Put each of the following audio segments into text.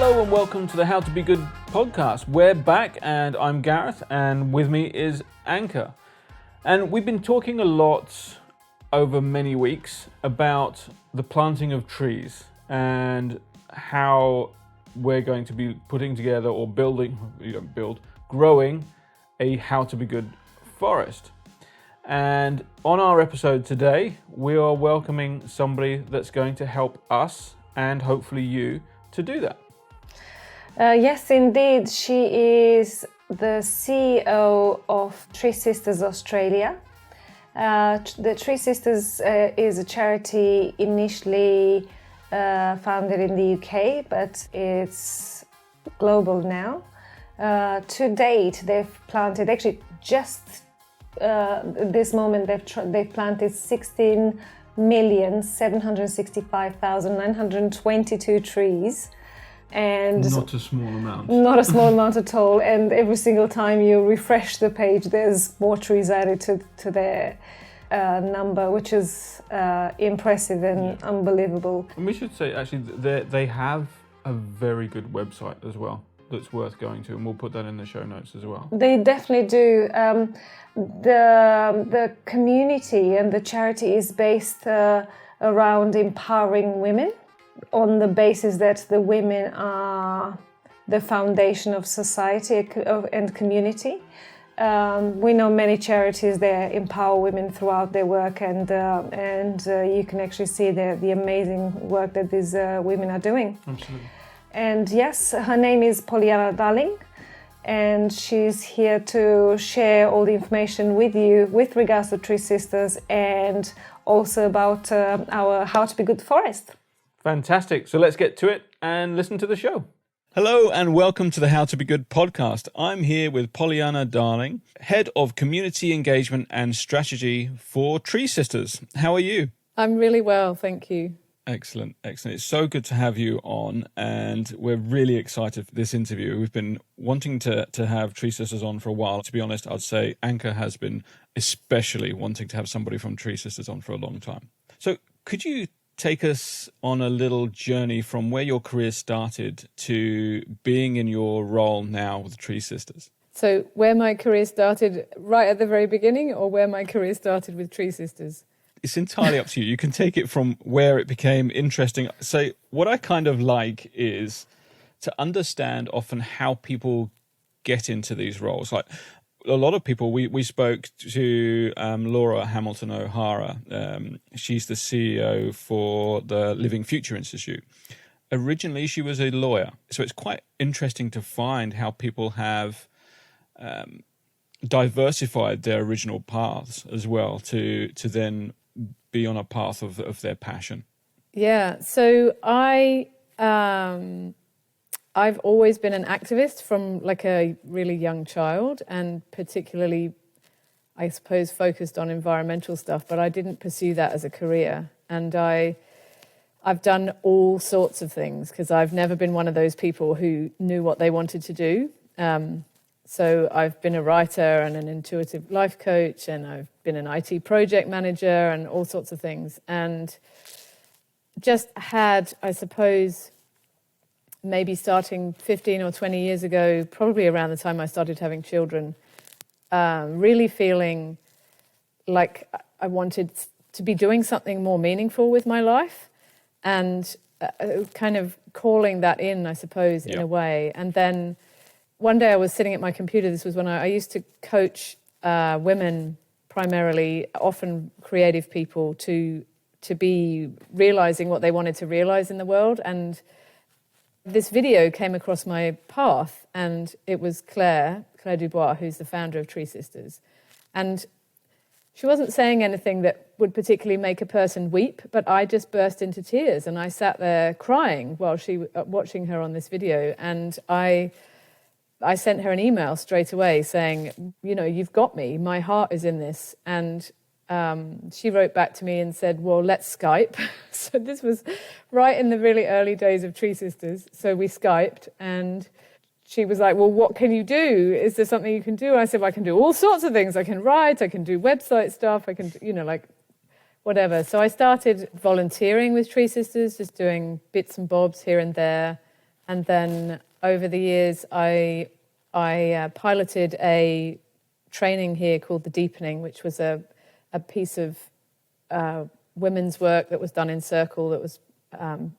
Hello and welcome to the How to Be Good podcast. We're back and I'm Gareth and with me is Anka. And we've been talking a lot over many weeks about the planting of trees and how we're going to be putting together or growing a How to Be Good forest. And on our episode today, we are welcoming somebody that's going to help us and hopefully you to do that. Yes, indeed. She is the CEO of TreeSisters Australia. The TreeSisters is a charity initially founded in the UK, but it's global now. To date, they've planted, actually just this moment, they've planted 16,765,922 trees. And not a small amount. Not a small amount at all. And every single time you refresh the page, there's more trees added to their number, which is impressive and unbelievable. And we should say, actually, they have a very good website as well that's worth going to, and we'll put that in the show notes as well. They definitely do. The community and the charity is based around empowering women, on the basis that the women are the foundation of society and community. We know many charities that empower women throughout their work, and you can actually see the amazing work that these women are doing. Absolutely. And yes, her name is Pollyanna Darling, and she's here to share all the information with you with regards to TreeSisters and also about our How to Be Good forest. Fantastic. So let's get to it and listen to the show. Hello and welcome to the How to Be Good podcast. I'm here with Pollyanna Darling, Head of Community Engagement and Strategy for TreeSisters. How are you? I'm really well, thank you. Excellent. It's so good to have you on, and we're really excited for this interview. We've been wanting to have TreeSisters on for a while. To be honest, I'd say Anka has been especially wanting to have somebody from TreeSisters on for a long time. So could you take us on a little journey from where your career started to being in your role now with TreeSisters? So where my career started right at the very beginning, or where my career started with TreeSisters? It's entirely up to you. You can take it from where it became interesting. So what I kind of like is to understand often how people get into these roles. Like a lot of people, we spoke to Laura Hamilton O'Hara. She's the CEO for the Living Future Institute. Originally, she was a lawyer. So it's quite interesting to find how people have diversified their original paths as well to then be on a path of their passion. Yeah, so I've always been an activist from like a really young child, and particularly, I suppose, focused on environmental stuff, but I didn't pursue that as a career. And I've done all sorts of things because I've never been one of those people who knew what they wanted to do. So I've been a writer and an intuitive life coach, and I've been an IT project manager and all sorts of things. And just had, I suppose, maybe starting 15 or 20 years ago, probably around the time I started having children, really feeling like I wanted to be doing something more meaningful with my life, and kind of calling that in, I suppose, in a way. And then one day I was sitting at my computer. This was when I used to coach women, primarily, often creative people, to be realizing what they wanted to realize in the world. And this video came across my path, and it was Claire Dubois, who's the founder of TreeSisters. And she wasn't saying anything that would particularly make a person weep, but I just burst into tears, and I sat there crying while watching her on this video. And I sent her an email straight away saying, you know, you've got me, my heart is in this. And she wrote back to me and said, well, let's Skype. So this was right in the really early days of TreeSisters. So we Skyped, and she was like, well, what can you do? Is there something you can do? I said, well, I can do all sorts of things. I can write, I can do website stuff, I can, whatever. So I started volunteering with TreeSisters, just doing bits and bobs here and there. And then over the years, I piloted a training here called The Deepening, which was a piece of women's work that was done in Circle that was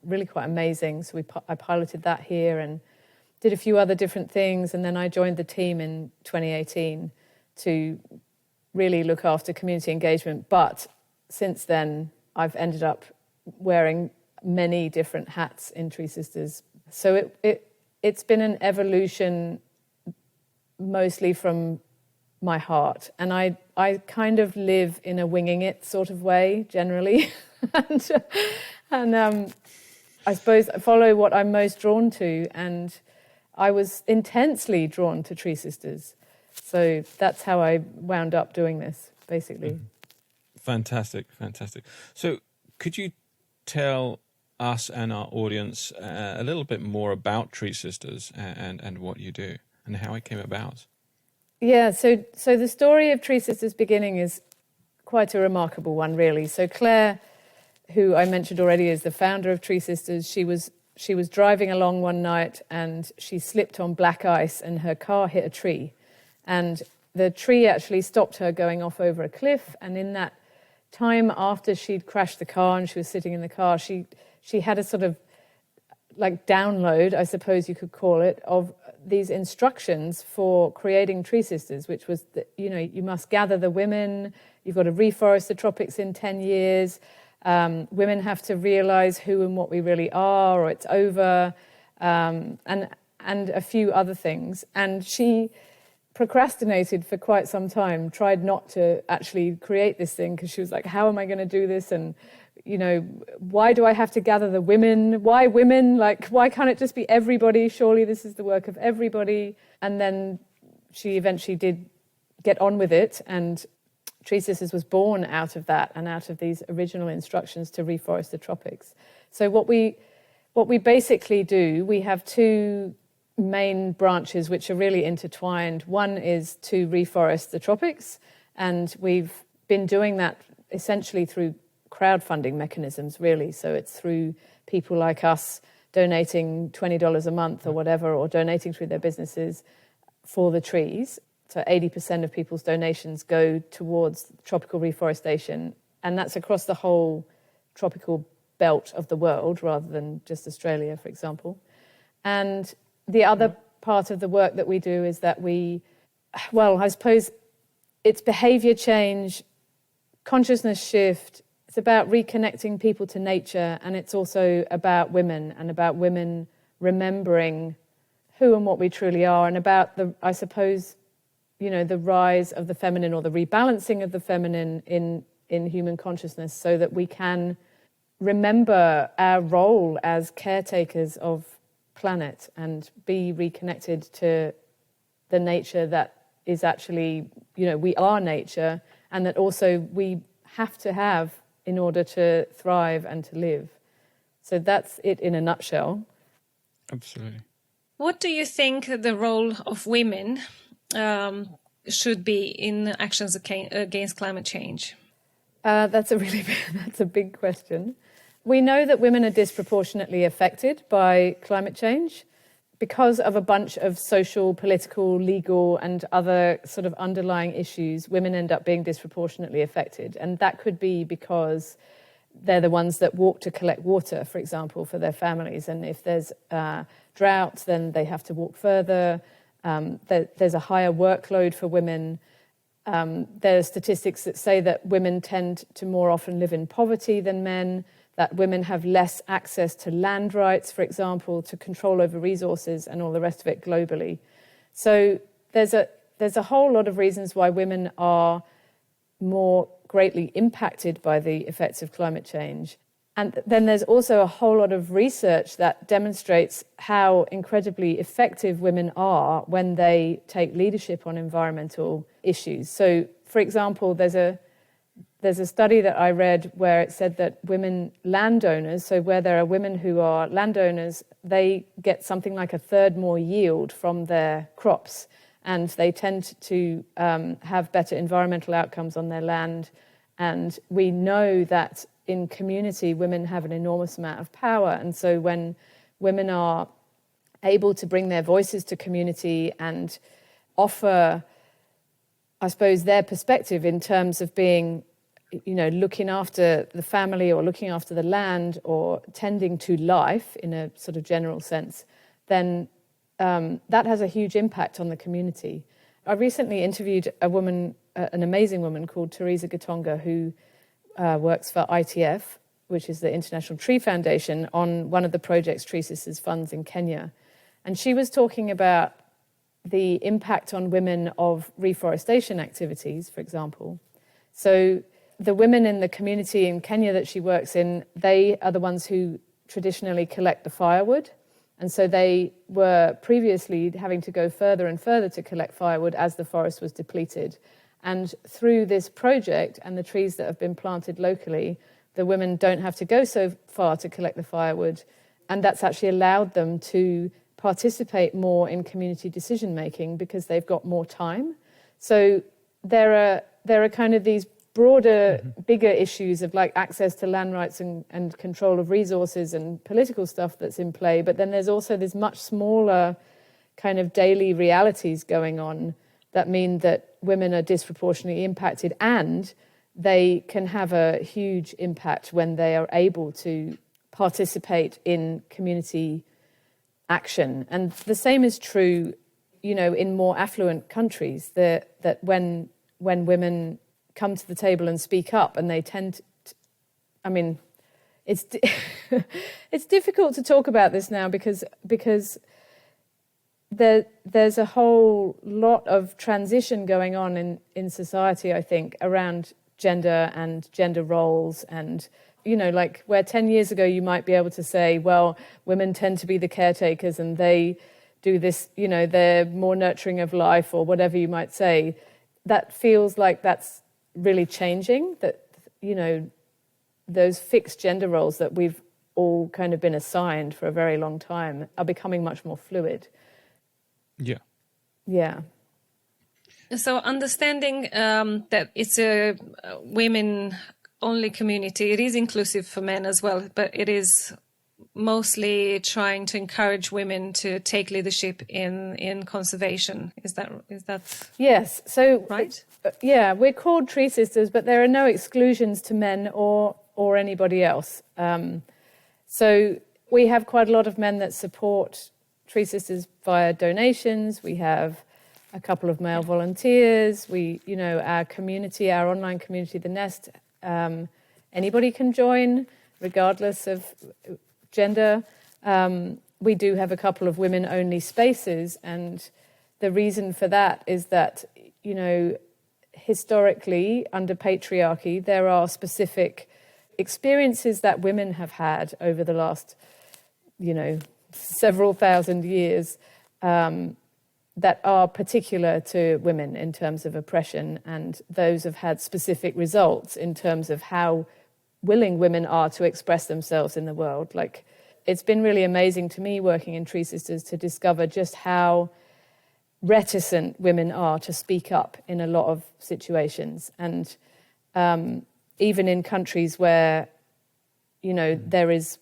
really quite amazing. So I piloted that here and did a few other different things. And then I joined the team in 2018 to really look after community engagement. But since then, I've ended up wearing many different hats in TreeSisters. So it's been an evolution mostly from my heart. And I kind of live in a winging it sort of way, generally. and I suppose I follow what I'm most drawn to. And I was intensely drawn to TreeSisters. So that's how I wound up doing this, basically. Fantastic. So could you tell us and our audience a little bit more about TreeSisters and what you do and how it came about? Yeah, so the story of TreeSisters beginning is quite a remarkable one, really. So Claire, who I mentioned already is the founder of TreeSisters, she was driving along one night and she slipped on black ice and her car hit a tree. And the tree actually stopped her going off over a cliff. And in that time after she'd crashed the car and she was sitting in the car, she had a sort of like download, I suppose you could call it, of these instructions for creating TreeSisters, which was that, you must gather the women, you've got to reforest the tropics in 10 years, women have to realize who and what we really are, or it's over, and a few other things. And she procrastinated for quite some time, tried not to actually create this thing because she was like, how am I going to do this? And why do I have to gather the women? Why women? Like, why can't it just be everybody? Surely this is the work of everybody. And then she eventually did get on with it. And TreeSisters was born out of that and out of these original instructions to reforest the tropics. So what we basically do, we have two main branches which are really intertwined. One is to reforest the tropics. And we've been doing that essentially through crowdfunding mechanisms, really. So it's through people like us donating $20 a month or whatever, or donating through their businesses for the trees. So 80% of people's donations go towards tropical reforestation. And that's across the whole tropical belt of the world rather than just Australia, for example. And the other part of the work that we do is that I suppose it's behavior change, consciousness shift. It's about reconnecting people to nature, and it's also about women and about women remembering who and what we truly are, and about the rise of the feminine or the rebalancing of the feminine in human consciousness, so that we can remember our role as caretakers of planet and be reconnected to the nature that is actually, we are nature, and that also we have to have in order to thrive and to live. So that's it in a nutshell. Absolutely. What do you think the role of women should be in actions against climate change? That's a big question. We know that women are disproportionately affected by climate change because of a bunch of social, political, legal, and other sort of underlying issues. Women end up being disproportionately affected. And that could be because they're the ones that walk to collect water, for example, for their families. And if there's drought, then they have to walk further. There's a higher workload for women. There are statistics that say that women tend to more often live in poverty than men, that women have less access to land rights, for example, to control over resources and all the rest of it globally. So there's a whole lot of reasons why women are more greatly impacted by the effects of climate change. And then there's also a whole lot of research that demonstrates how incredibly effective women are when they take leadership on environmental issues. So, for example, there's a study that I read where it said that women landowners, so where there are women who are landowners, they get something like a third more yield from their crops, and they tend to have better environmental outcomes on their land. And we know that in community, women have an enormous amount of power. And so when women are able to bring their voices to community and offer, I suppose, their perspective in terms of being, looking after the family or looking after the land or tending to life in a sort of general sense, then that has a huge impact on the community. I recently interviewed a woman, an amazing woman called Teresa Gatonga, who works for ITF, which is the International Tree Foundation, on one of the projects TreeSisters funds in Kenya. And she was talking about the impact on women of reforestation activities, for example. So the women in the community in Kenya that she works in, they are the ones who traditionally collect the firewood. And so they were previously having to go further and further to collect firewood as the forest was depleted. And through this project and the trees that have been planted locally, the women don't have to go so far to collect the firewood. And that's actually allowed them to participate more in community decision making because they've got more time. So there are kind of these broader, bigger issues of like access to land rights and control of resources and political stuff that's in play. But then there's also this much smaller kind of daily realities going on that mean that women are disproportionately impacted, and they can have a huge impact when they are able to participate in community action. And the same is true, in more affluent countries, that when women come to the table and speak up, and they tend to, it's it's difficult to talk about this now because there's a whole lot of transition going on in society, I think, around gender and gender roles. And like where 10 years ago you might be able to say, well, women tend to be the caretakers and they do this, they're more nurturing of life, or whatever you might say. That feels like that's really changing, that those fixed gender roles that we've all kind of been assigned for a very long time are becoming much more fluid. Yeah. So understanding that it's a women only community, it is inclusive for men as well, but it is mostly trying to encourage women to take leadership in conservation. Is that yes? So right? Yeah, we're called TreeSisters, but there are no exclusions to men or anybody else. So we have quite a lot of men that support TreeSisters via donations. We have a couple of male volunteers. We, our community, our online community, The Nest, anybody can join, regardless of gender. We do have a couple of women-only spaces, and the reason for that is that, historically, under patriarchy, there are specific experiences that women have had over the last, several thousand years that are particular to women in terms of oppression, and those have had specific results in terms of how willing women are to express themselves in the world. Like, it's been really amazing to me working in TreeSisters to discover just how reticent women are to speak up in a lot of situations. And even in countries where, there is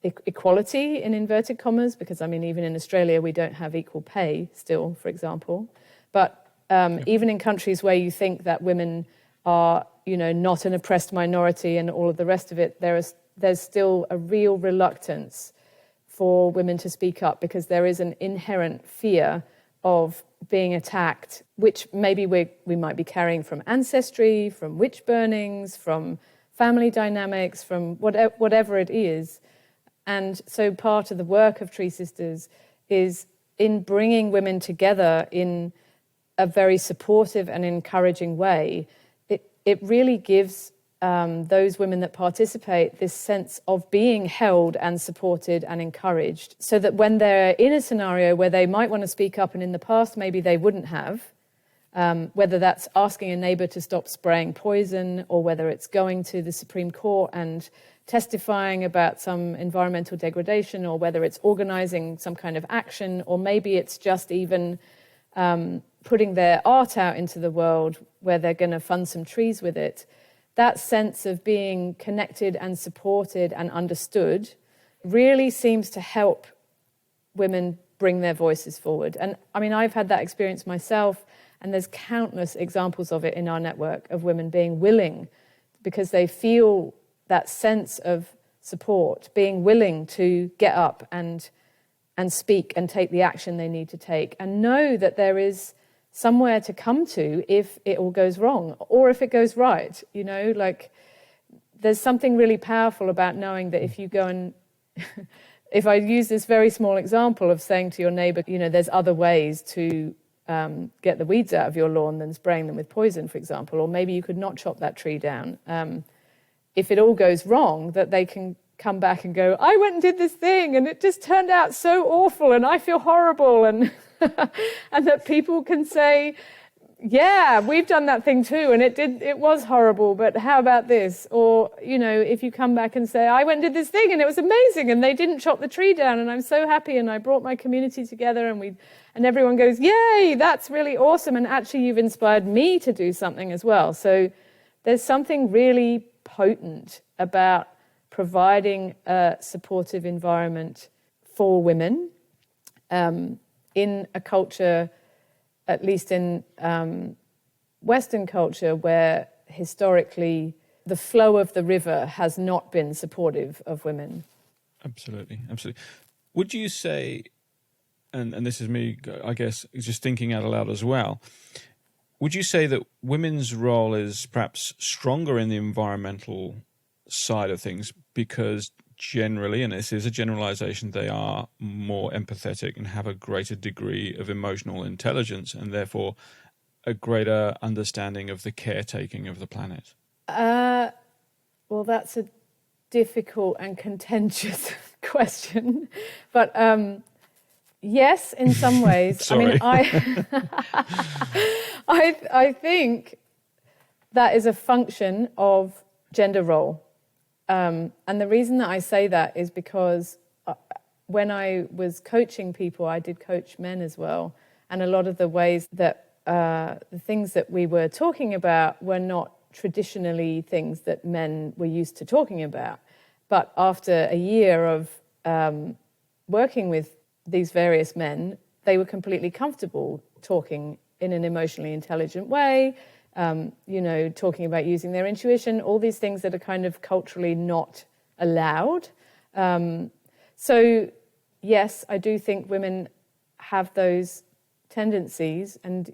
equality in inverted commas, because even in Australia we don't have equal pay still, for example. But even in countries where you think that women are, not an oppressed minority and all of the rest of it, there's still a real reluctance for women to speak up, because there is an inherent fear of being attacked, which maybe we might be carrying from ancestry, from witch burnings, from family dynamics, from whatever it is. And so part of the work of TreeSisters is in bringing women together in a very supportive and encouraging way. It really gives those women that participate this sense of being held and supported and encouraged, so that when they're in a scenario where they might want to speak up and in the past maybe they wouldn't have, whether that's asking a neighbour to stop spraying poison, or whether it's going to the Supreme Court and testifying about some environmental degradation, or whether it's organising some kind of action, or maybe it's just even putting their art out into the world where they're going to fund some trees with it. That sense of being connected and supported and understood really seems to help women bring their voices forward. And I mean, I've had that experience myself, and there's countless examples of it in our network of women being willing, because they feel that sense of support, being willing to get up and speak and take the action they need to take, and know that there is somewhere to come to if it all goes wrong or if it goes right. You know, like there's something really powerful about knowing that if you go and if I use this very small example of saying to your neighbour, you know, there's other ways to get the weeds out of your lawn than spraying them with poison, for example, or maybe you could not chop that tree down. If it all goes wrong, that they can come back and go, I went and did this thing and it just turned out so awful and I feel horrible, and and that people can say, yeah, we've done that thing too and it was horrible, but how about this? Or, you know, if you come back and say, I went and did this thing and it was amazing and they didn't chop the tree down and I'm so happy and I brought my community together, and everyone goes, yay, that's really awesome, and actually you've inspired me to do something as well. So there's something really potent about providing a supportive environment for women in a culture, at least in Western culture, where historically the flow of the river has not been supportive of women. Absolutely, absolutely. Would you say, and this is me, I guess, just thinking out aloud as well, would you say that women's role is perhaps stronger in the environmental side of things because generally, and this is a generalization, they are more empathetic and have a greater degree of emotional intelligence and therefore a greater understanding of the caretaking of the planet? Well, that's a difficult and contentious question. But yes, in some ways. Sorry. I think that is a function of gender role. And the reason that I say that is because when I was coaching people, I did coach men as well. And a lot of the ways that the things that we were talking about were not traditionally things that men were used to talking about. But after a year of working with these various men, they were completely comfortable talking in an emotionally intelligent way, talking about using their intuition, all these things that are kind of culturally not allowed. So, yes, I do think women have those tendencies, and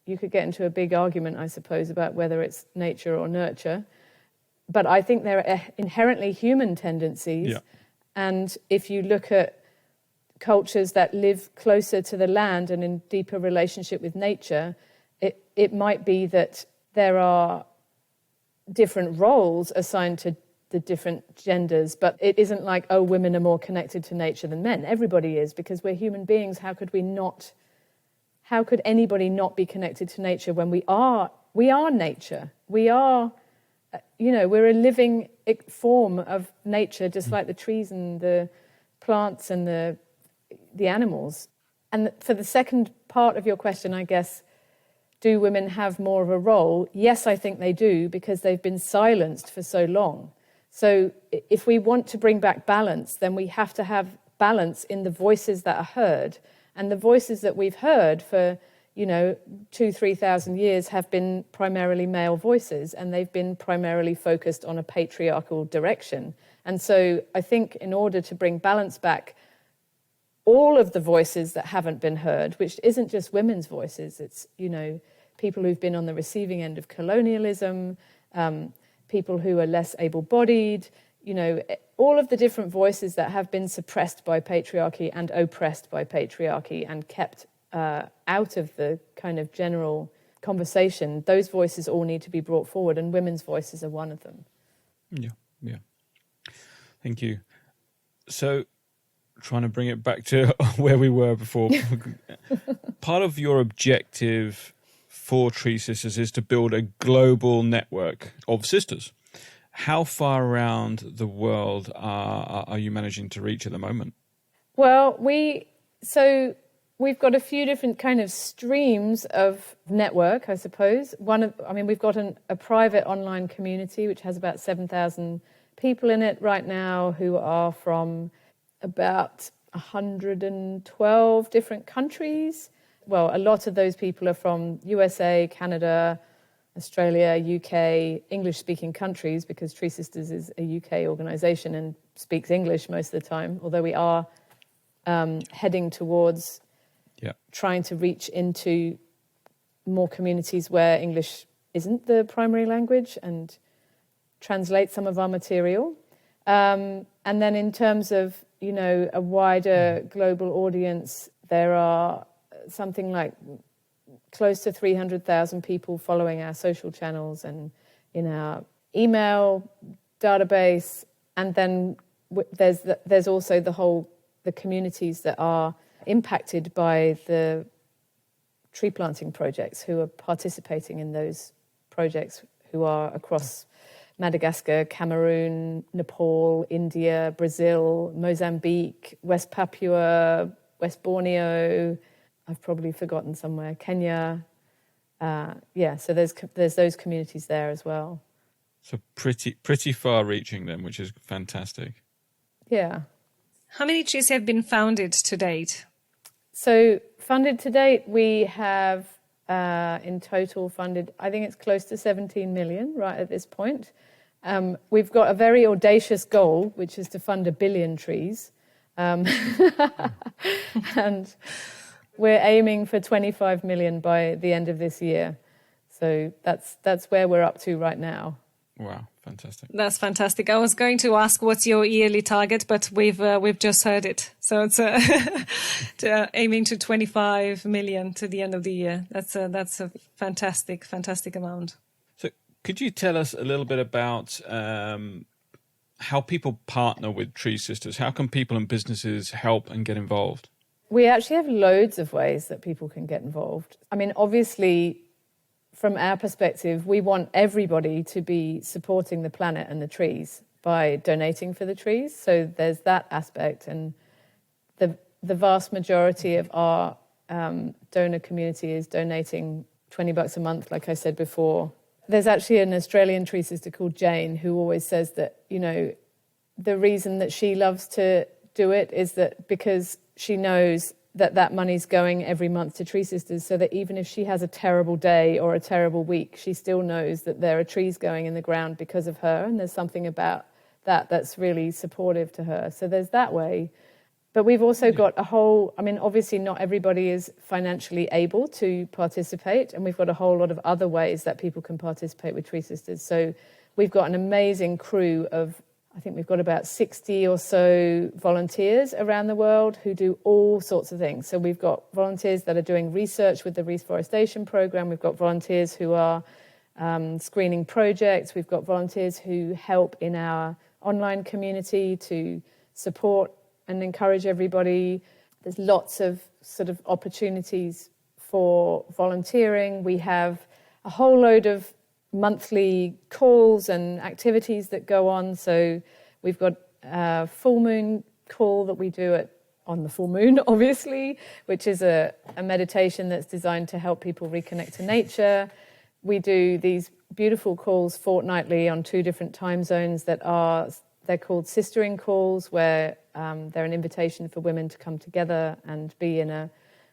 you could get into a big argument, I suppose, about whether it's nature or nurture. But I think there are inherently human tendencies. Yeah. And if you look at cultures that live closer to the land and in deeper relationship with nature, it might be that there are different roles assigned to the different genders, but it isn't like, oh, women are more connected to nature than men. Everybody is, because we're human beings. How could anybody not be connected to nature when we are nature? We are, we're a living form of nature, just like the trees and the plants and the animals. And for the second part of your question, I guess, do women have more of a role? Yes, I think they do, because they've been silenced for so long. So if we want to bring back balance, then we have to have balance in the voices that are heard. And the voices that we've heard for, 2,000-3,000 years have been primarily male voices, and they've been primarily focused on a patriarchal direction. And so I think in order to bring balance back, all of the voices that haven't been heard, which isn't just women's voices, it's, people who've been on the receiving end of colonialism, people who are less able-bodied, all of the different voices that have been suppressed by patriarchy and oppressed by patriarchy and kept out of the kind of general conversation, those voices all need to be brought forward, and women's voices are one of them. Yeah. Thank you. So, trying to bring it back to where we were before. Part of your objective for TreeSisters is to build a global network of sisters. How far around the world are you managing to reach at the moment? Well, we've got a few different kind of streams of network, I suppose. We've got a private online community which has about 7,000 people in it right now, who are from about 112 different countries. Well, a lot of those people are from USA, Canada, Australia, UK, English-speaking countries, because TreeSisters is a UK organisation and speaks English most of the time, although we are heading towards trying to reach into more communities where English isn't the primary language and translate some of our material. And then in terms of, a wider global audience, there are something like close to 300,000 people following our social channels and in our email database. And then there's also the communities that are impacted by the tree planting projects, who are participating in those projects, who are across Madagascar, Cameroon, Nepal, India, Brazil, Mozambique, West Papua, West Borneo. I've probably forgotten somewhere, Kenya. So there's those communities there as well. So pretty far-reaching then, which is fantastic. Yeah. How many trees have been founded to date? So funded to date, we have in total funded, I think it's close to 17 million right at this point. We've got a very audacious goal, which is to fund 1 billion trees. And we're aiming for 25 million by the end of this year. So that's where we're up to right now. Wow, fantastic. That's fantastic. I was going to ask what's your yearly target, but we've just heard it. So it's aiming to 25 million to the end of the year. That's a fantastic amount. So could you tell us a little bit about how people partner with TreeSisters? How can people and businesses help and get involved? We actually have loads of ways that people can get involved. I mean, obviously, from our perspective, we want everybody to be supporting the planet and the trees by donating for the trees. So there's that aspect. And the vast majority of our donor community is donating $20 a month, like I said before. There's actually an Australian tree sister called Jane who always says that, the reason that she loves to do it is that because she knows that money's going every month to TreeSisters, so that even if she has a terrible day or a terrible week, she still knows that there are trees going in the ground because of her, and there's something about that that's really supportive to her. So there's that way. But we've also got obviously not everybody is financially able to participate, and we've got a whole lot of other ways that people can participate with TreeSisters. So we've got an amazing crew of, I think we've got about 60 or so volunteers around the world who do all sorts of things. So we've got volunteers that are doing research with the reforestation program. We've got volunteers who are screening projects. We've got volunteers who help in our online community to support and encourage everybody. There's lots of sort of opportunities for volunteering. We have a whole load of monthly calls and activities that go on. So we've got a full moon call that we do on the full moon, obviously, which is a meditation that's designed to help people reconnect to nature. We do these beautiful calls fortnightly on 2 different time zones they're called sistering calls, where they're an invitation for women to come together and be in a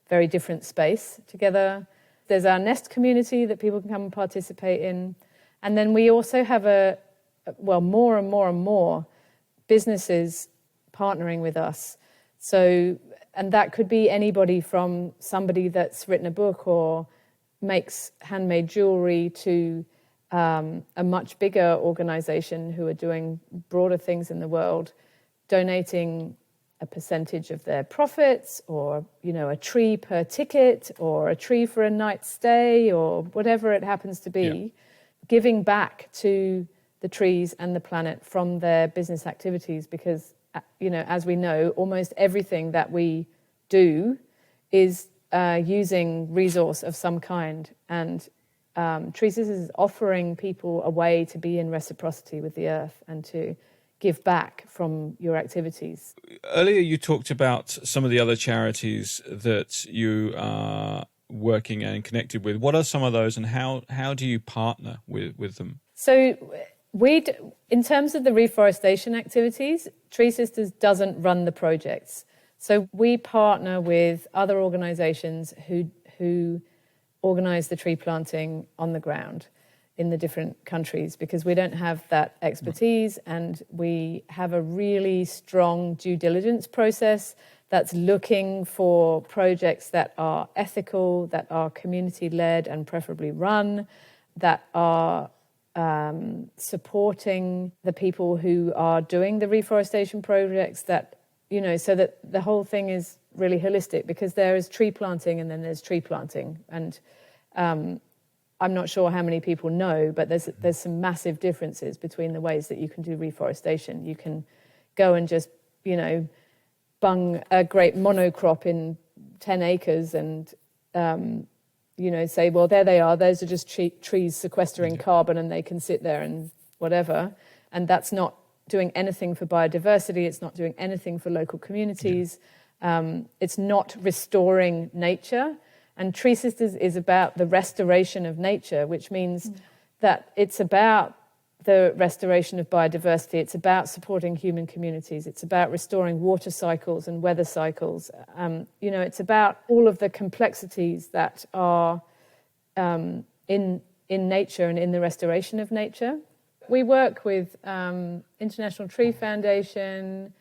very different space together. There's our Nest community that people can come and participate in. And then we also have more and more businesses partnering with us. So, and that could be anybody from somebody that's written a book or makes handmade jewelry to a much bigger organization who are doing broader things in the world, donating a percentage of their profits, or a tree per ticket, or a tree for a night's stay, or whatever it happens to be, giving back to the trees and the planet from their business activities. Because as we know, almost everything that we do is using resource of some kind, and TreeSisters is offering people a way to be in reciprocity with the earth and to give back from your activities. Earlier you talked about some of the other charities that you are working and connected with. What are some of those, and how do you partner with them? So in terms of the reforestation activities, TreeSisters doesn't run the projects. So we partner with other organisations who organise the tree planting on the ground in the different countries, because we don't have that expertise, and we have a really strong due diligence process that's looking for projects that are ethical, that are community-led and preferably run, that are supporting the people who are doing the reforestation projects, that, you know, so that the whole thing is really holistic, because there is tree planting and then there's tree planting. And I'm not sure how many people know, but there's some massive differences between the ways that you can do reforestation. You can go and just, you know, bung a great monocrop in 10 acres and, you know, say, well, there they are. Those are just trees sequestering carbon and they can sit there and whatever. And that's not doing anything for biodiversity. It's not doing anything for local communities. It's not restoring nature. And TreeSisters is about the restoration of nature, which means that it's about the restoration of biodiversity. It's about supporting human communities. It's about restoring water cycles and weather cycles. You know, it's about all of the complexities that are in nature and in the restoration of nature. We work with International Tree Foundation,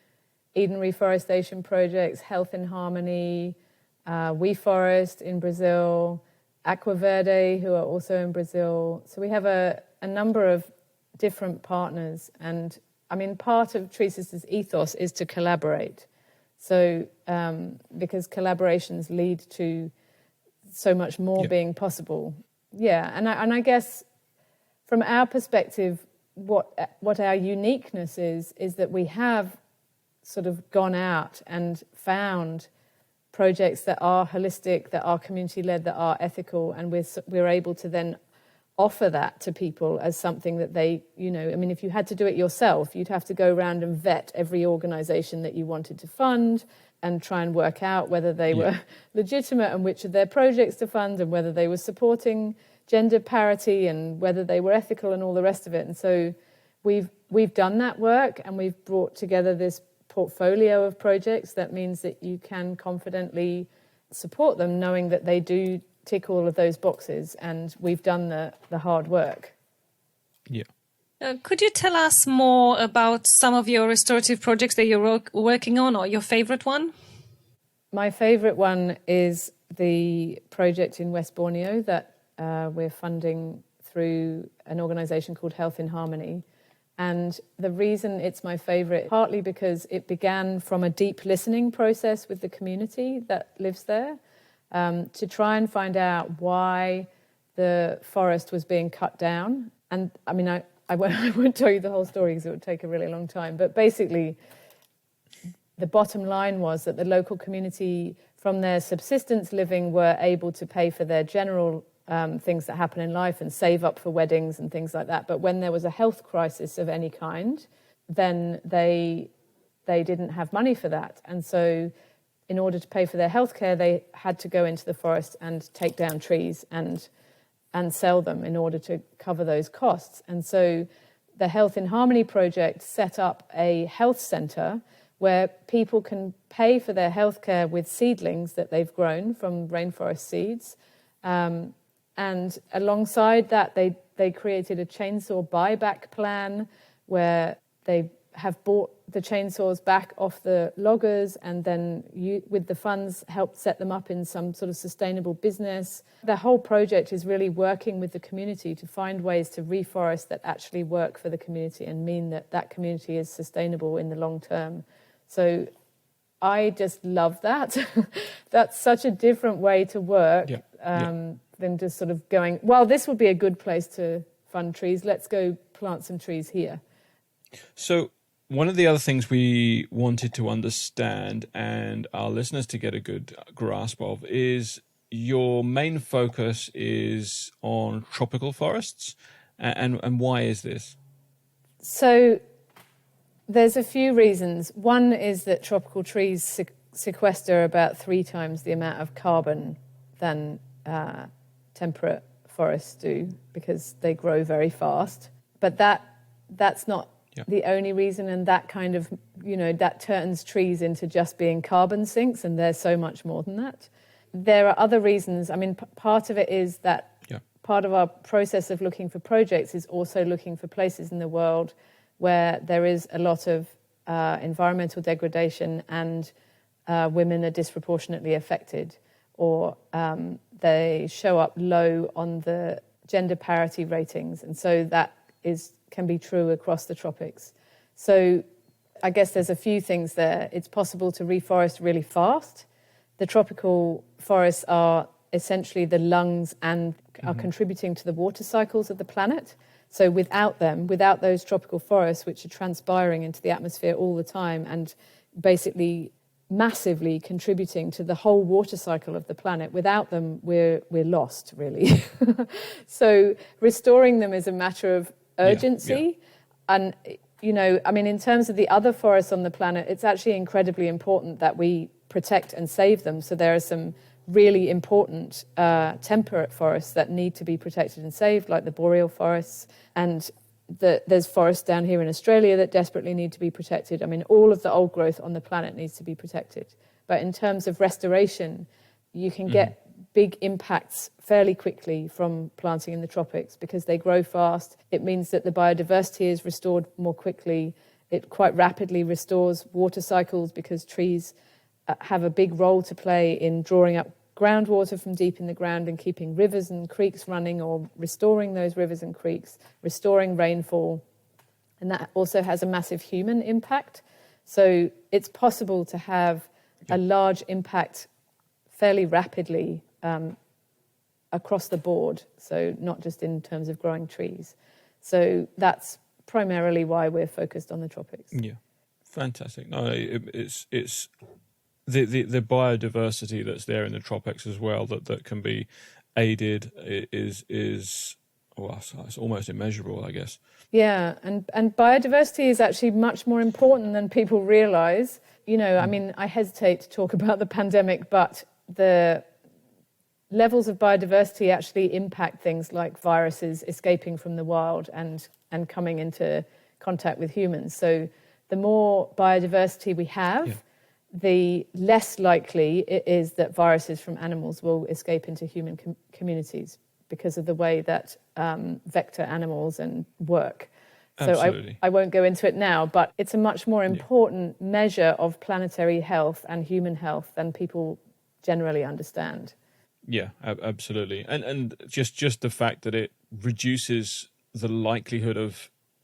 Eden Reforestation Projects, Health in Harmony, We Forest in Brazil, Aqua Verde, who are also in Brazil. So we have a number of different partners. And I mean, part of TreeSisters' ethos is to collaborate. So because collaborations lead to so much more being possible. Yeah, and I guess from our perspective, what our uniqueness is that we have sort of gone out and found projects that are holistic, that are community-led, that are ethical, and we're able to then offer that to people as something that they, you know, I mean, if you had to do it yourself, you'd have to go around and vet every organisation that you wanted to fund and try and work out whether they were legitimate and which of their projects to fund and whether they were supporting gender parity and whether they were ethical and all the rest of it. And so we've done that work, and we've brought together this portfolio of projects that means that you can confidently support them, knowing that they do tick all of those boxes, and we've done the hard work. Yeah. Could you tell us more about some of your restorative projects that you're working on, or your favorite one? My favorite one is the project in West Borneo that we're funding through an organisation called Health in Harmony. And the reason it's my favourite, partly because it began from a deep listening process with the community that lives there, to try and find out why the forest was being cut down. And I mean, I won't tell you the whole story because it would take a really long time. But basically, the bottom line was that the local community, from their subsistence living, were able to pay for their general things that happen in life and save up for weddings and things like that. But when there was a health crisis of any kind, then they didn't have money for that. And so in order to pay for their healthcare, they had to go into the forest and take down trees and sell them in order to cover those costs. And so the Health in Harmony project set up a health centre where people can pay for their healthcare with seedlings that they've grown from rainforest seeds. And alongside that, they created a chainsaw buyback plan where they have bought the chainsaws back off the loggers and then with the funds helped set them up in some sort of sustainable business. The whole project is really working with the community to find ways to reforest that actually work for the community and mean that that community is sustainable in the long term. So I just love that. That's such a different way to work than just sort of going, well, this would be a good place to fund trees. Let's go plant some trees here. So one of the other things we wanted to understand and our listeners to get a good grasp of is your main focus is on tropical forests. And why is this? So there's a few reasons. One is that tropical trees sequester about 3 times the amount of carbon than temperate forests do because they grow very fast. But that's not the only reason, and that kind of, that turns trees into just being carbon sinks, and they're so much more than that. There are other reasons. I mean, part of it is that part of our process of looking for projects is also looking for places in the world where there is a lot of environmental degradation and women are disproportionately affected, or they show up low on the gender parity ratings. And so that can be true across the tropics. So I guess there's a few things there. It's possible to reforest really fast. The tropical forests are essentially the lungs and are contributing to the water cycles of the planet. So without them, without those tropical forests, which are transpiring into the atmosphere all the time and basically massively contributing to the whole water cycle of the planet, without them, we're lost, really. So restoring them is a matter of urgency. And, I mean, in terms of the other forests on the planet, it's actually incredibly important that we protect and save them. So there are some really important temperate forests that need to be protected and saved, like the boreal forests, and there's forests down here in Australia that desperately need to be protected. I mean, all of the old growth on the planet needs to be protected. But in terms of restoration, you can get big impacts fairly quickly from planting in the tropics because they grow fast. It means that the biodiversity is restored more quickly. It quite rapidly restores water cycles because trees have a big role to play in drawing up groundwater from deep in the ground and keeping rivers and creeks running, or restoring those rivers and creeks, restoring rainfall. And that also has a massive human impact. So it's possible to have a large impact fairly rapidly across the board, so not just in terms of growing trees. So that's primarily why we're focused on the tropics. Yeah, fantastic. No, it's the biodiversity that's there in the tropics as well that can be aided is it's almost immeasurable, I guess. Yeah, and biodiversity is actually much more important than people realise. I mean, I hesitate to talk about the pandemic, but the levels of biodiversity actually impact things like viruses escaping from the wild and coming into contact with humans. So the more biodiversity we have, the less likely it is that viruses from animals will escape into human communities because of the way that vector animals work. So I won't go into it now, but it's a much more important measure of planetary health and human health than people generally understand. Yeah, absolutely. And just the fact that it reduces the likelihood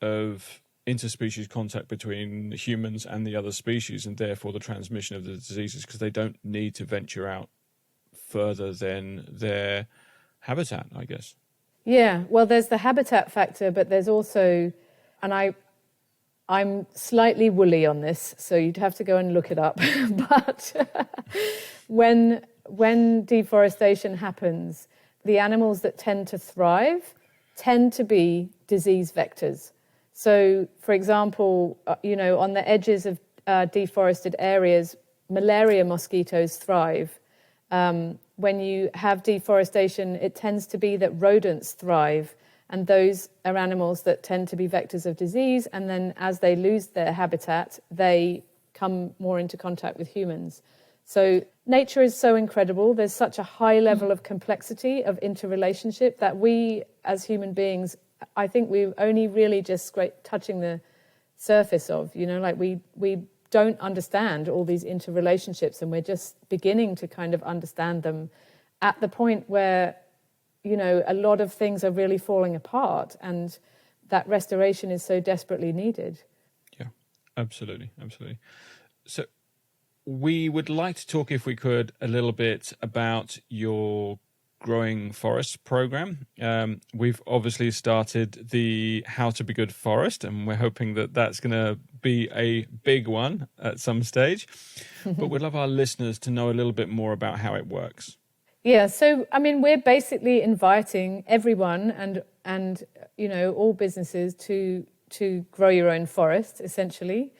of interspecies contact between humans and the other species, and therefore the transmission of the diseases, because they don't need to venture out further than their habitat, I guess. Yeah, well, there's the habitat factor, but there's also, and I'm slightly woolly on this, so you'd have to go and look it up, but when deforestation happens, the animals that tend to thrive tend to be disease vectors. So, for example, on the edges of deforested areas, malaria mosquitoes thrive. When you have deforestation, it tends to be that rodents thrive, and those are animals that tend to be vectors of disease, and then as they lose their habitat, they come more into contact with humans. So nature is so incredible. There's such a high level of complexity of interrelationship that we, as human beings, I think we're only really just touching the surface of, like we don't understand all these interrelationships, and we're just beginning to kind of understand them at the point where, a lot of things are really falling apart, and that restoration is so desperately needed. Yeah, absolutely. So we would like to talk, if we could, a little bit about your Growing Forests program. We've obviously started the How to Be Good Forest, and we're hoping that that's going to be a big one at some stage. But we'd love our listeners to know a little bit more about how it works. Yeah, so I mean, we're basically inviting everyone and all businesses to grow your own forest, essentially.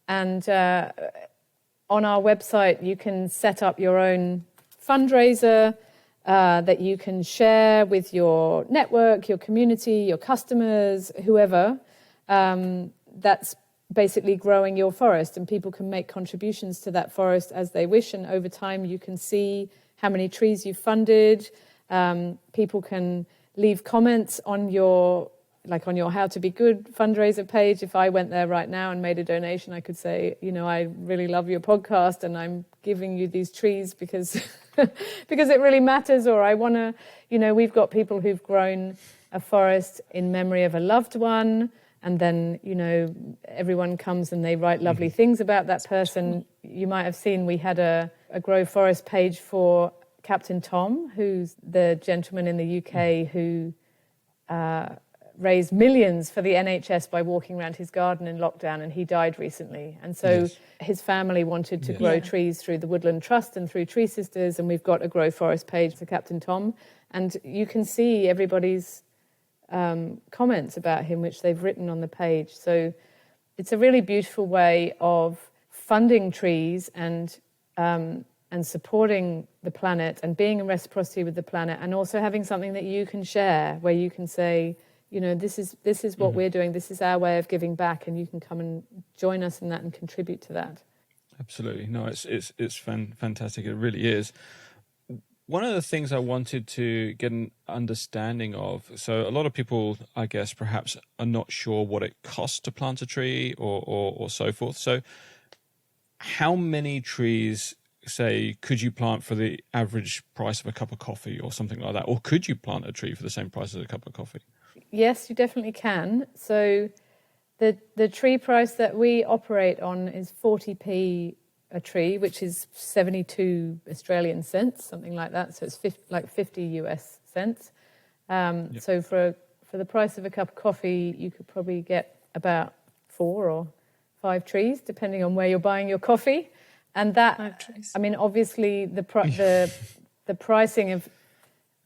And on our website, you can set up your own fundraiser that you can share with your network, your community, your customers, whoever. that's basically growing your forest, and people can make contributions to that forest as they wish, and over time you can see how many trees you've funded. People can leave comments on your How to Be Good fundraiser page. If I went there right now and made a donation, I could say, I really love your podcast and I'm giving you these trees because because it really matters, or I want to, we've got people who've grown a forest in memory of a loved one, and then, everyone comes and they write lovely things about that person. You might have seen we had a Grow Forest page for Captain Tom, who's the gentleman in the UK who raised millions for the NHS by walking around his garden in lockdown, and he died recently. And so his family wanted to grow trees through the Woodland Trust and through TreeSisters, and we've got a Grow Forest page for Captain Tom. And you can see everybody's comments about him, which they've written on the page. So it's a really beautiful way of funding trees and supporting the planet and being in reciprocity with the planet, and also having something that you can share, where you can say, this is what we're doing, this is our way of giving back, and you can come and join us in that and contribute to that. Absolutely. No, it's fantastic. It really is. One of the things I wanted to get an understanding of, so a lot of people, I guess, perhaps are not sure what it costs to plant a tree or so forth. So how many trees, say, could you plant for the average price of a cup of coffee or something like that? Or could you plant a tree for the same price as a cup of coffee? Yes, you definitely can. So the tree price that we operate on is 40p a tree, which is 72 Australian cents, something like that. So it's 50 US cents. So for the price of a cup of coffee, you could probably get about 4 or 5 trees, depending on where you're buying your coffee. And that, I mean, obviously the pricing of,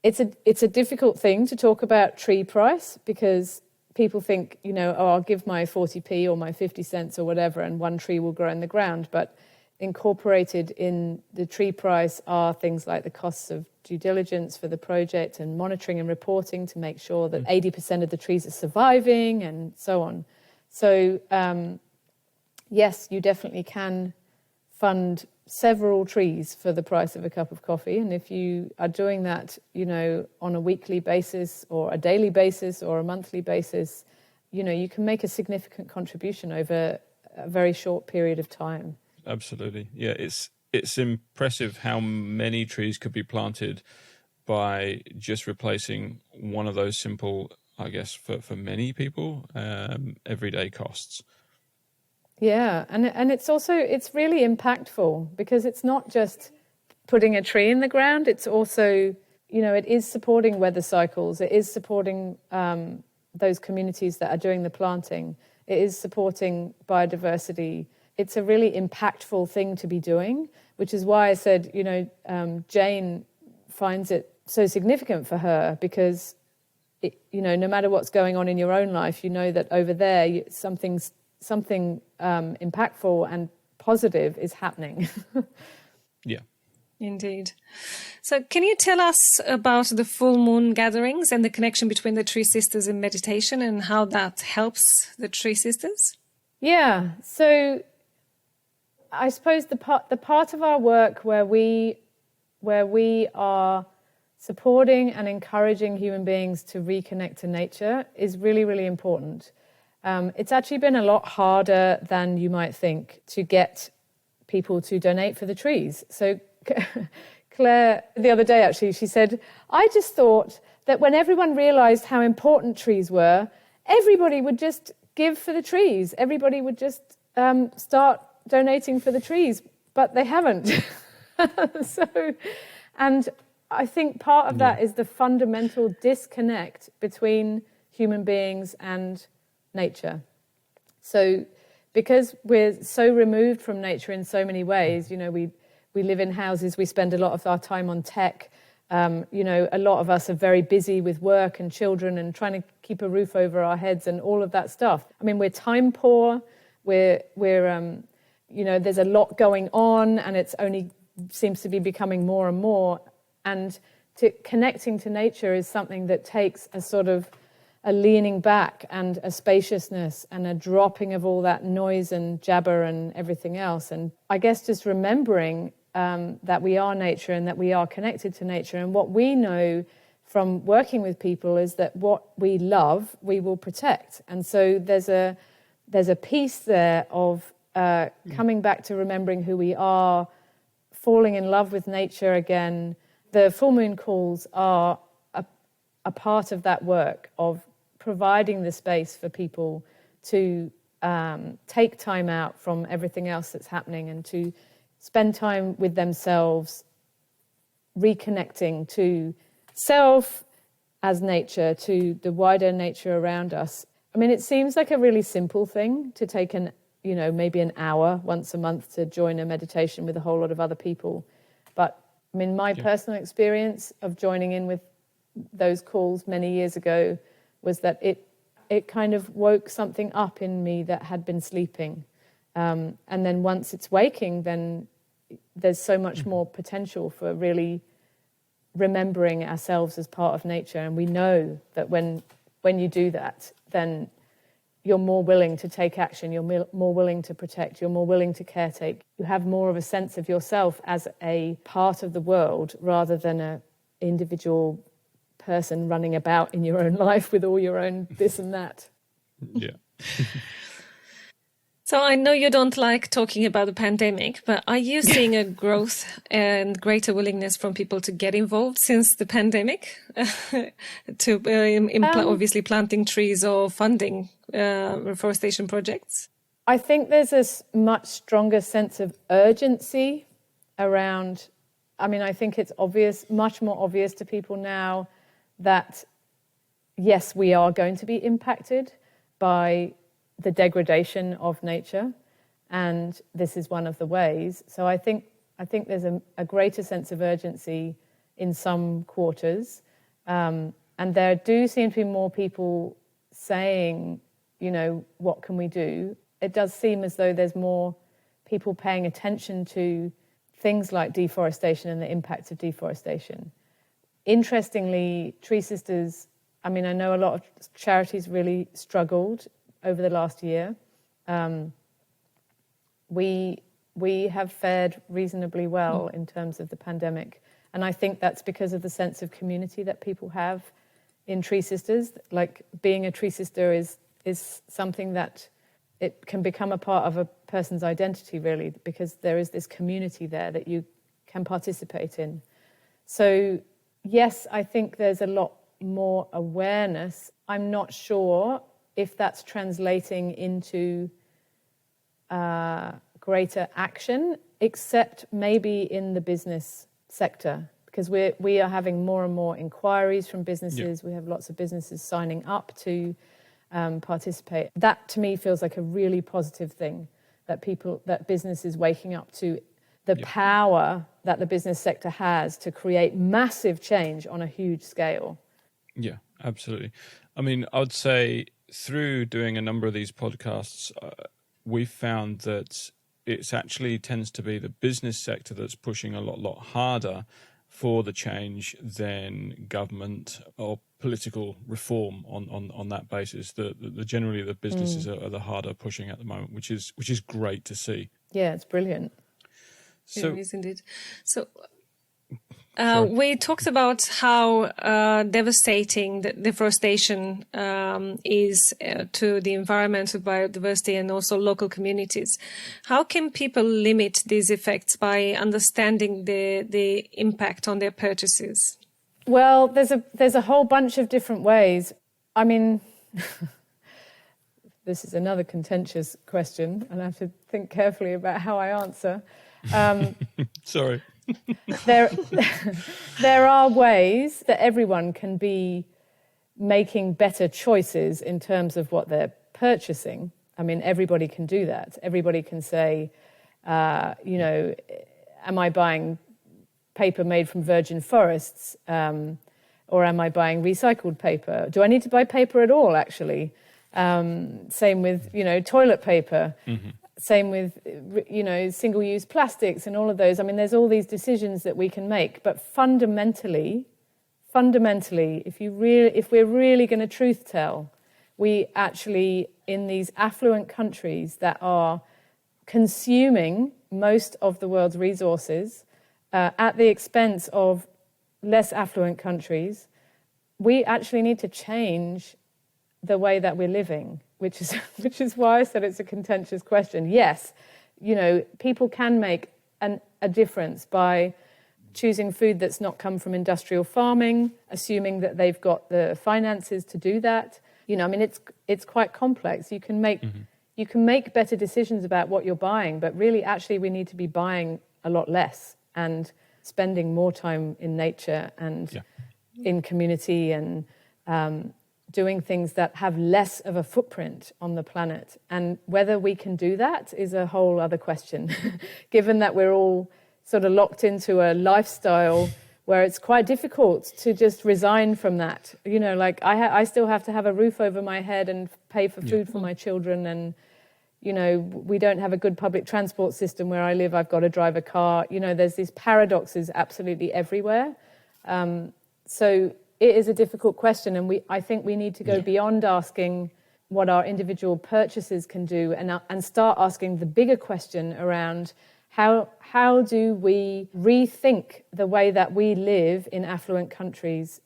it's a difficult thing to talk about tree price, because people think, I'll give my 40p or my 50 cents or whatever, and one tree will grow in the ground. But incorporated in the tree price are things like the costs of due diligence for the project and monitoring and reporting to make sure that 80% of the trees are surviving and so on. So, yes, you definitely can fund several trees for the price of a cup of coffee. And if you are doing that, on a weekly basis or a daily basis or a monthly basis, you can make a significant contribution over a very short period of time. Absolutely. Yeah, it's impressive how many trees could be planted by just replacing one of those simple, I guess, for many people, everyday costs. Yeah, and it's really impactful, because it's not just putting a tree in the ground, it's also, it is supporting weather cycles, it is supporting those communities that are doing the planting, it is supporting biodiversity. It's a really impactful thing to be doing, which is why I said, Jane finds it so significant for her, because, no matter what's going on in your own life, that over there something impactful and positive is happening. Yeah. Indeed. So can you tell us about the full moon gatherings and the connection between the TreeSisters and meditation, and how that helps the TreeSisters? Yeah. So I suppose the part of our work where we are supporting and encouraging human beings to reconnect to nature is really, really important. It's actually been a lot harder than you might think to get people to donate for the trees. So Claire, the other day actually, she said, I just thought that when everyone realised how important trees were, everybody would just give for the trees. Everybody would just start donating for the trees, but they haven't. And I think part of that is the fundamental disconnect between human beings and nature. So because we're so removed from nature in so many ways, we live in houses, we spend a lot of our time on tech, a lot of us are very busy with work and children and trying to keep a roof over our heads and all of that stuff. I mean, we're time poor, we're there's a lot going on, and it's only seems to be becoming more and more. And connecting to nature is something that takes a sort of a leaning back and a spaciousness and a dropping of all that noise and jabber and everything else. And I guess just remembering that we are nature and that we are connected to nature. And what we know from working with people is that what we love, we will protect. And so there's a piece there of coming back to remembering who we are, falling in love with nature again. The full moon calls are a part of that work of providing the space for people to take time out from everything else that's happening and to spend time with themselves, reconnecting to self as nature, to the wider nature around us. I mean, it seems like a really simple thing to take maybe an hour once a month to join a meditation with a whole lot of other people. But I mean, my personal experience of joining in with those calls many years ago was that it kind of woke something up in me that had been sleeping. And then once it's waking, then there's so much more potential for really remembering ourselves as part of nature. And we know that when you do that, then you're more willing to take action, you're more willing to protect, you're more willing to caretake. You have more of a sense of yourself as a part of the world rather than an individual person running about in your own life with all your own this and that. Yeah. So I know you don't like talking about the pandemic, but are you seeing a growth and greater willingness from people to get involved since the pandemic, obviously planting trees or funding reforestation projects? I think there's a much stronger sense of urgency around. I mean, I think it's obvious, much more obvious to people now that, yes, we are going to be impacted by the degradation of nature, and this is one of the ways. So I think there's a greater sense of urgency in some quarters, and there do seem to be more people saying, what can we do? It does seem as though there's more people paying attention to things like deforestation and the impacts of deforestation. Interestingly, TreeSisters, I mean, I know a lot of charities really struggled over the last year. We have fared reasonably well in terms of the pandemic. And I think that's because of the sense of community that people have in TreeSisters. Like, being a Tree Sister is something that it can become a part of a person's identity, really, because there is this community there that you can participate in. So, yes, I think there's a lot more awareness. I'm not sure if that's translating into greater action, except maybe in the business sector, because we are having more and more inquiries from businesses. Yeah. We have lots of businesses signing up to participate. That to me feels like a really positive thing, that business is waking up to the power that the business sector has to create massive change on a huge scale. Yeah, absolutely. I mean, I would say through doing a number of these podcasts, we've found that it's actually tends to be the business sector that's pushing a lot harder for the change than government or political reform on that basis. Generally the businesses are the harder pushing at the moment, which is great to see. Yeah, it's brilliant. So, it is indeed. So we talked about how devastating the deforestation is to the environment, to biodiversity, and also local communities. How can people limit these effects by understanding the impact on their purchases? Well, there's a whole bunch of different ways. I mean, this is another contentious question, and I have to think carefully about how I answer. Sorry. There are ways that everyone can be making better choices in terms of what they're purchasing. I mean, everybody can do that. Everybody can say, am I buying paper made from virgin forests, or am I buying recycled paper? Do I need to buy paper at all, actually? Same with, toilet paper. Mm-hmm. Same with, single-use plastics and all of those. I mean, there's all these decisions that we can make. But fundamentally, fundamentally, if we're really going to truth tell, we actually, in these affluent countries that are consuming most of the world's resources at the expense of less affluent countries, we actually need to change the way that we're living, which is why I said it's a contentious question. Yes, people can make a difference by choosing food that's not come from industrial farming, assuming that they've got the finances to do that. It's quite complex. You can make better decisions about what you're buying, but really, actually, we need to be buying a lot less and spending more time in nature and in community and doing things that have less of a footprint on the planet. And whether we can do that is a whole other question, given that we're all sort of locked into a lifestyle where it's quite difficult to just resign from that. I still have to have a roof over my head and pay for food for my children. And, we don't have a good public transport system where I live. I've got to drive a car. There's these paradoxes absolutely everywhere. So it is a difficult question. And I think we need to go beyond asking what our individual purchases can do and start asking the bigger question around how do we rethink the way that we live in affluent countries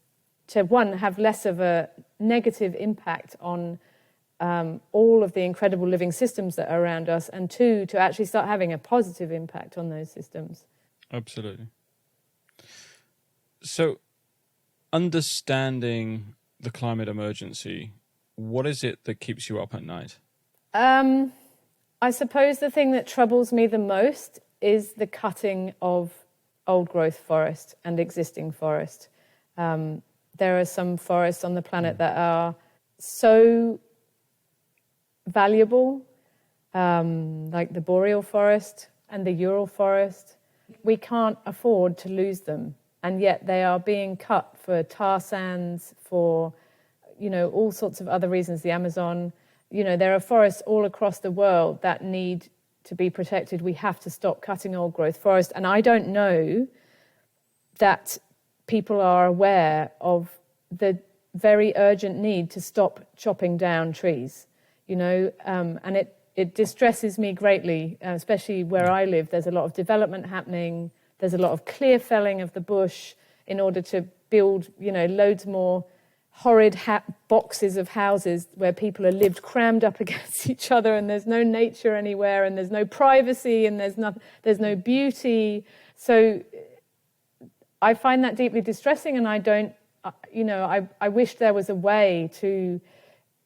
to, one, have less of a negative impact on all of the incredible living systems that are around us, and two, to actually start having a positive impact on those systems. Absolutely. So, understanding the climate emergency, what is it that keeps you up at night? I suppose the thing that troubles me the most is the cutting of old growth forest and existing forest. There are some forests on the planet that are so valuable, like the boreal forest and the Ural forest. We can't afford to lose them, and yet they are being cut for tar sands, for all sorts of other reasons, the Amazon. There are forests all across the world that need to be protected. We have to stop cutting old growth forest. And I don't know that people are aware of the very urgent need to stop chopping down trees, and it distresses me greatly, especially where I live. There's a lot of development happening. There's a lot of clear felling of the bush in order to build, loads more horrid boxes of houses where people are lived crammed up against each other, and there's no nature anywhere, and there's no privacy, and there's no beauty. So I find that deeply distressing, and I wish there was a way to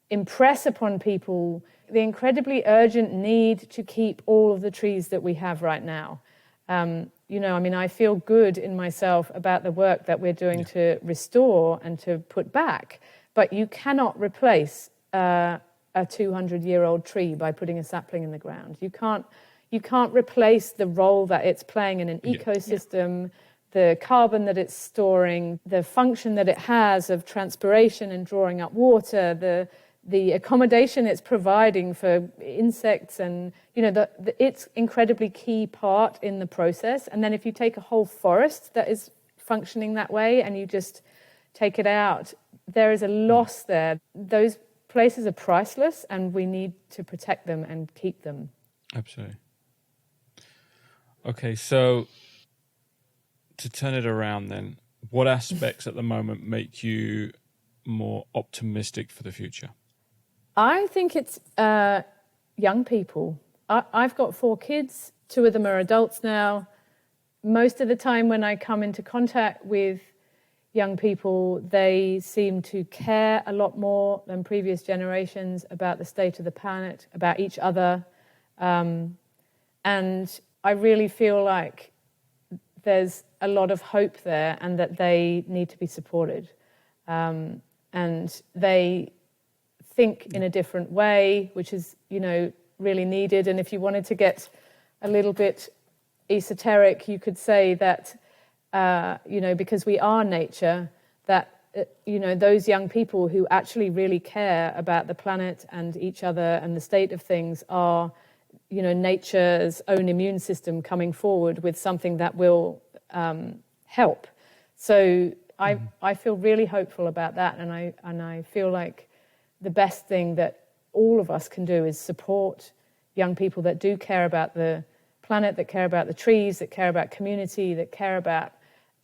impress upon people the incredibly urgent need to keep all of the trees that we have right now. I feel good in myself about the work that we're doing to restore and to put back, but you cannot replace a 200-year-old tree by putting a sapling in the ground. You can't replace the role that it's playing in an ecosystem, the carbon that it's storing, the function that it has of transpiration and drawing up water, the accommodation it's providing for insects, and it's incredibly key part in the process. And then if you take a whole forest that is functioning that way and you just take it out, there is a loss there. Those places are priceless, and we need to protect them and keep them. Absolutely. Okay, so to turn it around then, what aspects at the moment make you more optimistic for the future? I think it's young people. I've got 4 kids. 2 of them are adults now. Most of the time when I come into contact with young people, they seem to care a lot more than previous generations about the state of the planet, about each other. And I really feel like there's a lot of hope there, and that they need to be supported. And they think in a different way, which is, really needed. And if you wanted to get a little bit esoteric, you could say that, because we are nature, that, those young people who actually really care about the planet and each other and the state of things are, nature's own immune system coming forward with something that will help. So I feel really hopeful about that, and I feel like the best thing that all of us can do is support young people that do care about the planet, that care about the trees, that care about community, that care about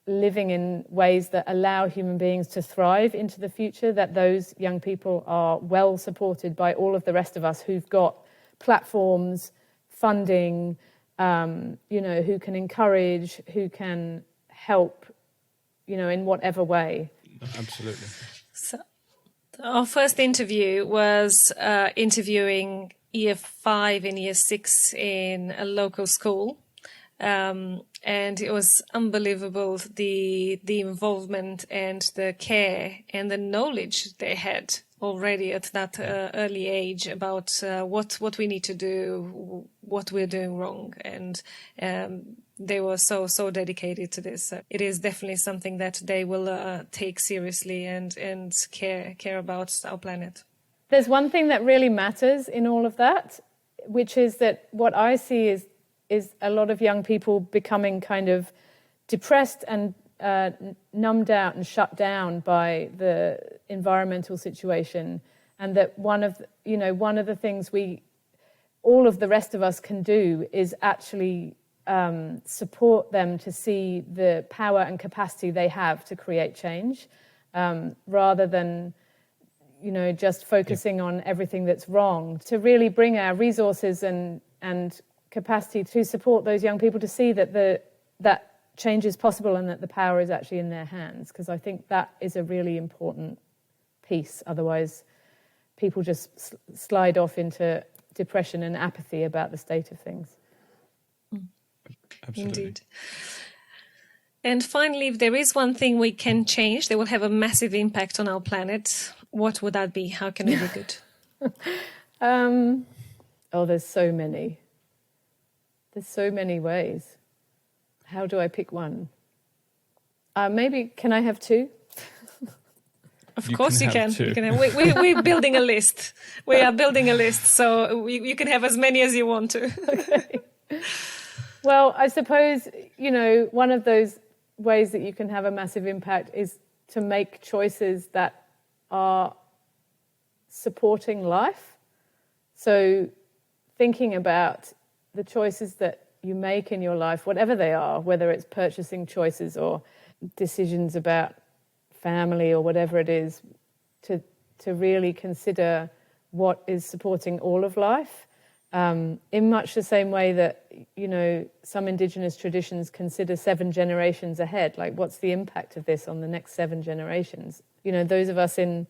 living in ways that allow human beings to thrive into the future, that those young people are well supported by all of the rest of us who've got platforms, funding, who can encourage, who can help, in whatever way. Absolutely. So our first interview was interviewing year 5 and year 6 in a local school. And it was unbelievable, the involvement and the care and the knowledge they had already at that early age about what we need to do, what we're doing wrong, and they were so dedicated to this. It is definitely something that they will take seriously and care about our planet. There's one thing that really matters in all of that, which is that what I see is a lot of young people becoming kind of depressed and numbed out and shut down by the environmental situation, and that one of the things all of the rest of us can do is actually support them to see the power and capacity they have to create change, rather than just focusing on everything that's wrong, to really bring our resources and capacity to support those young people to see that that change is possible and that the power is actually in their hands, because I think that is a really important piece. Otherwise, people just slide off into depression and apathy about the state of things. Absolutely. Indeed. And finally, if there is one thing we can change that will have a massive impact on our planet, what would that be? How can we be good? There's so many. There's so many ways. How do I pick one? Maybe, can I have 2? Of course you can. We're building a list. We are building a list, so you can have as many as you want to. Okay. Well, I suppose, one of those ways that you can have a massive impact is to make choices that are supporting life. So thinking about the choices that you make in your life, whatever they are, whether it's purchasing choices or decisions about family or whatever it is, to really consider what is supporting all of life, in much the same way that, some Indigenous traditions consider 7 generations ahead. Like, what's the impact of this on the next 7 generations? Those of us in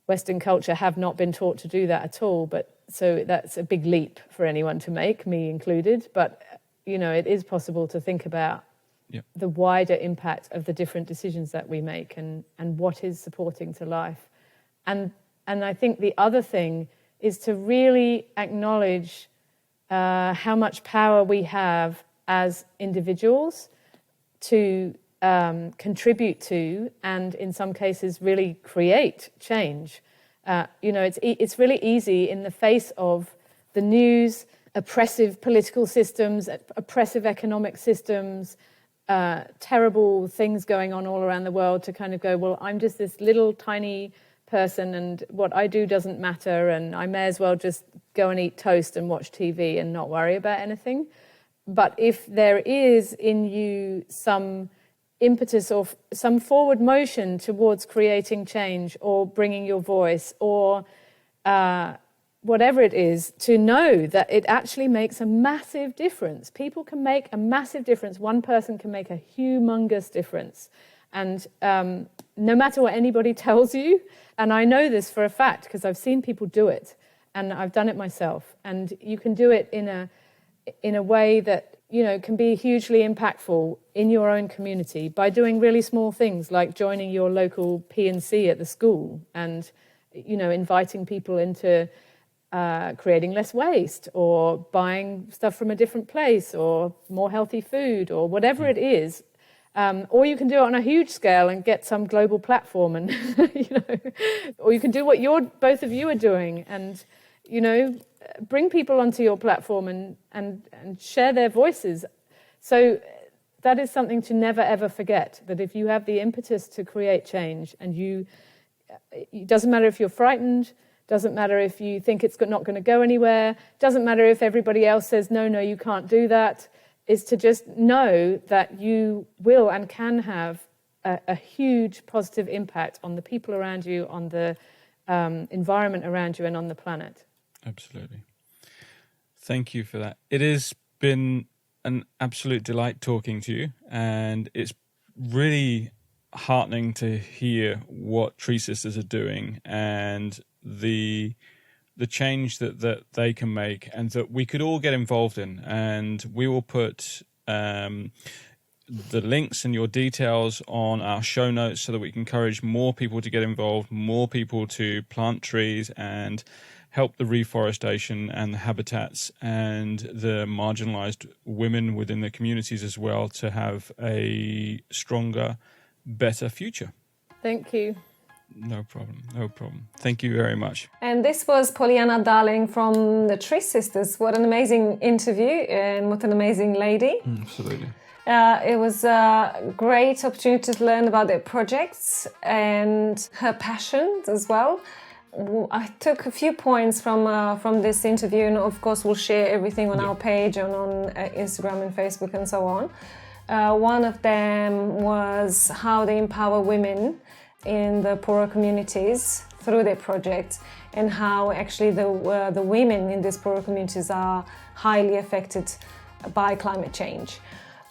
Western culture have not been taught to do that at all, but so that's a big leap for anyone to make, me included. But, it is possible to think about the wider impact of the different decisions that we make and what is supporting to life. And I think the other thing is to really acknowledge how much power we have as individuals to contribute to, and in some cases really create change. It's really easy in the face of the news, oppressive political systems, oppressive economic systems, terrible things going on all around the world, to kind of go, well, I'm just this little tiny person and what I do doesn't matter, and I may as well just go and eat toast and watch TV and not worry about anything. But if there is in you some impetus or some forward motion towards creating change or bringing your voice or whatever it is, to know that it actually makes a massive difference. People can make a massive difference. One person can make a humongous difference. And no matter what anybody tells you, and I know this for a fact because I've seen people do it and I've done it myself, and you can do it in a way that can be hugely impactful in your own community by doing really small things like joining your local P&C at the school and inviting people into creating less waste or buying stuff from a different place or more healthy food or whatever it is. Or you can do it on a huge scale and get some global platform, and or you can do what both of you are doing, and bring people onto your platform and share their voices. So that is something to never ever forget, that if you have the impetus to create change, and it doesn't matter if you're frightened, doesn't matter if you think it's not going to go anywhere, doesn't matter if everybody else says, no, you can't do that, is to just know that you will and can have a huge positive impact on the people around you, on the environment around you, and on the planet. Absolutely. Thank you for that. It has been an absolute delight talking to you, and it's really heartening to hear what TreeSisters are doing and the change that they can make, and that we could all get involved in. And we will put the links and your details on our show notes so that we can encourage more people to get involved, more people to plant trees and help the reforestation and the habitats and the marginalized women within the communities as well, to have a stronger, better future. Thank you. No problem. Thank you very much. And this was Pollyanna Darling from the TreeSisters. What an amazing interview, and what an amazing lady. Absolutely. It was a great opportunity to learn about their projects and her passion as well. I took a few points from this interview, and of course we'll share everything on our page and on Instagram and Facebook and so on. One of them was how they empower women in the poorer communities through their projects, and how actually the women in these poorer communities are highly affected by climate change.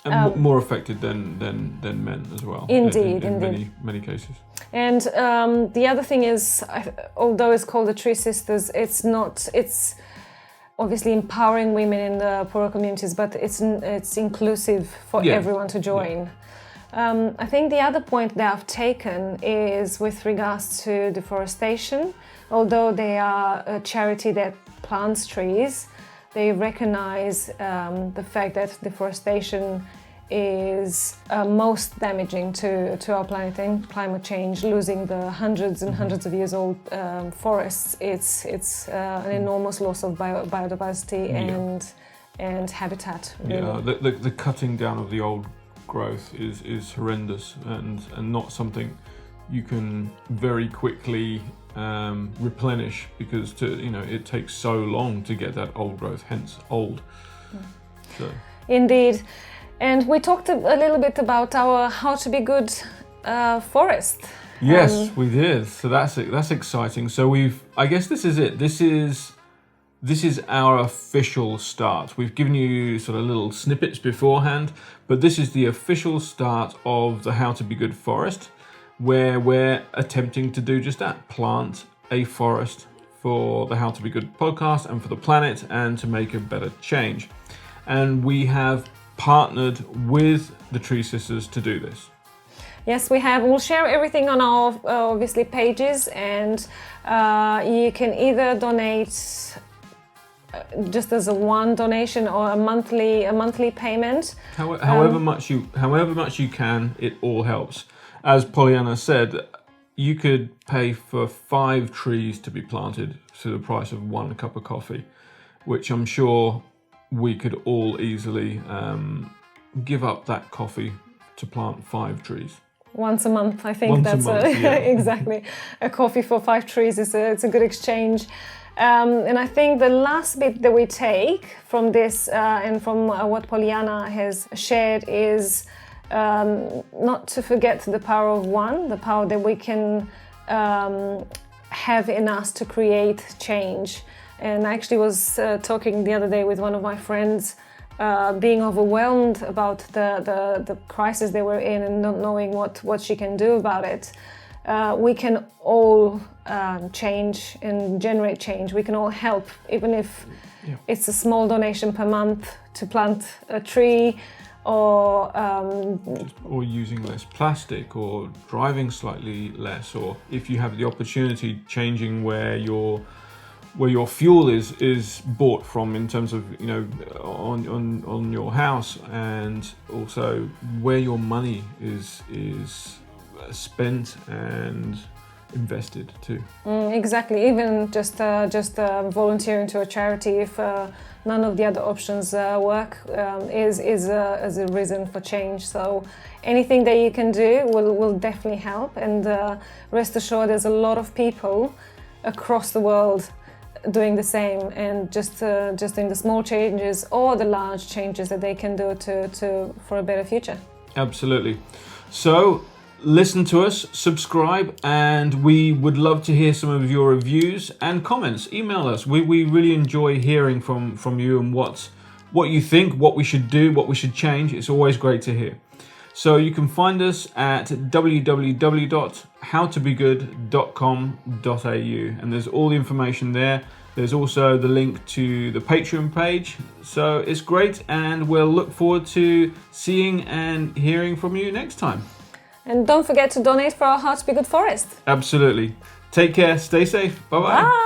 And more affected than men as well. Indeed, in many cases. And the other thing is, although it's called the TreeSisters, it's obviously empowering women in the poorer communities, but it's inclusive for everyone to join. I think the other point that I've taken is with regards to deforestation. Although they are a charity that plants trees, they recognize the fact that deforestation is most damaging to our planet and climate change. Losing the hundreds and hundreds of years old forests, it's an enormous loss of biodiversity and habitat. Really. Yeah, the cutting down of the old growth is horrendous, and not something you can very quickly replenish, because it takes so long to get that old growth, hence old. So. Indeed. And we talked a little bit about our How to Be Good forest. Yes, we did. So that's exciting. So I guess this is it. This is our official start. We've given you sort of little snippets beforehand, but this is the official start of the How to Be Good forest, where we're attempting to do just that, plant a forest for the How to Be Good podcast and for the planet, and to make a better change. And we have partnered with the TreeSisters to do this. Yes, we have. We'll share everything on our obviously pages, and you can either donate just as a one donation or a monthly payment. However much you can, it all helps. As Pollyanna said, you could pay for 5 trees to be planted to the price of 1 cup of coffee, which I'm sure we could all easily give up that coffee to plant 5 trees. Once a month, I think exactly. A coffee for 5 trees it's a good exchange. And I think the last bit that we take from this and from what Pollyanna has shared is not to forget the power of one, the power that we can have in us to create change. And I actually was talking the other day with one of my friends, being overwhelmed about the crisis they were in and not knowing what she can do about it. We can all change and generate change. We can all help, even if it's a small donation per month to plant a tree, or using less plastic, or driving slightly less, or if you have the opportunity, changing where your fuel is bought from, in terms of on your house, and also where your money is spent and invested too. Exactly. Even just volunteering to a charity, if none of the other options work, is a reason for change. So anything that you can do will definitely help. And rest assured, there's a lot of people across the world doing the same, and just doing the small changes or the large changes that they can do for a better future. Absolutely. So listen to us, subscribe, and we would love to hear some of your reviews and comments. Email us. We really enjoy hearing from you and what you think, what we should do, what we should change. It's always great to hear. So you can find us at www.howtobegood.com.au, and there's all the information there. There's also the link to the Patreon page. So it's great, and we'll look forward to seeing and hearing from you next time. And don't forget to donate for our How to Be Good Forest. Absolutely. Take care. Stay safe. Bye-bye. Bye.